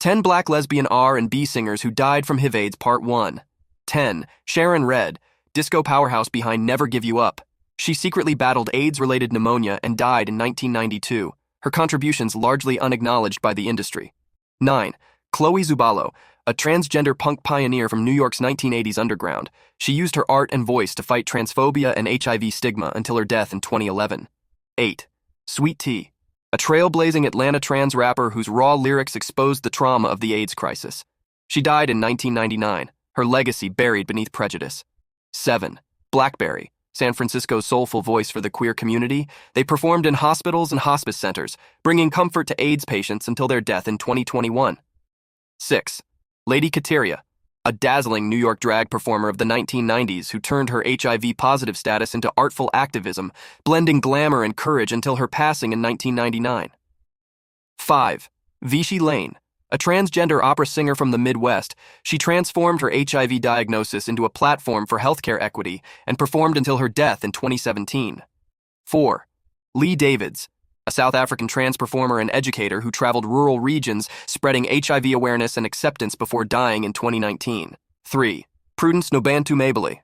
10 Black Lesbian R&B Singers Who Died from HIVAIDS Part 1. 10. Sharon Redd, disco powerhouse behind Never Give You Up. She secretly battled AIDS-related pneumonia and died in 1992, her contributions largely unacknowledged by the industry. 9. Chloe Zubalo, a transgender punk pioneer from New York's 1980s underground. She used her art and voice to fight transphobia and HIV stigma until her death in 2011. 8. Sweet Tea, a trailblazing Atlanta trans rapper whose raw lyrics exposed the trauma of the AIDS crisis. She died in 1999, her legacy buried beneath prejudice. 7. Blackberry, San Francisco's soulful voice for the queer community. They performed in hospitals and hospice centers, bringing comfort to AIDS patients until their death in 2021. 6. Lady Kateria, a dazzling New York drag performer of the 1990s who turned her HIV-positive status into artful activism, blending glamour and courage until her passing in 1999. 5. Vichy Lane, a transgender opera singer from the Midwest. She transformed her HIV diagnosis into a platform for healthcare equity and performed until her death in 2017. 4. Lee Davids, a South African trans performer and educator who traveled rural regions spreading HIV awareness and acceptance before dying in 2019. 3. Prudence Nobantu Mabele,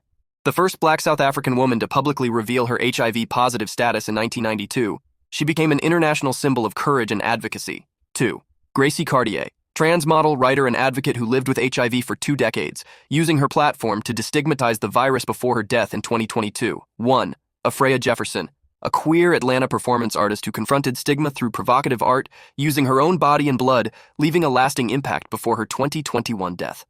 the first Black South African woman to publicly reveal her HIV-positive status in 1992. She became an international symbol of courage and advocacy. 2. Gracie Cartier, trans model, writer, and advocate who lived with HIV for 2 decades, using her platform to destigmatize the virus before her death in 2022. 1. Afrea Jefferson, a queer Atlanta performance artist who confronted stigma through provocative art, using her own body and blood, leaving a lasting impact before her 2021 death.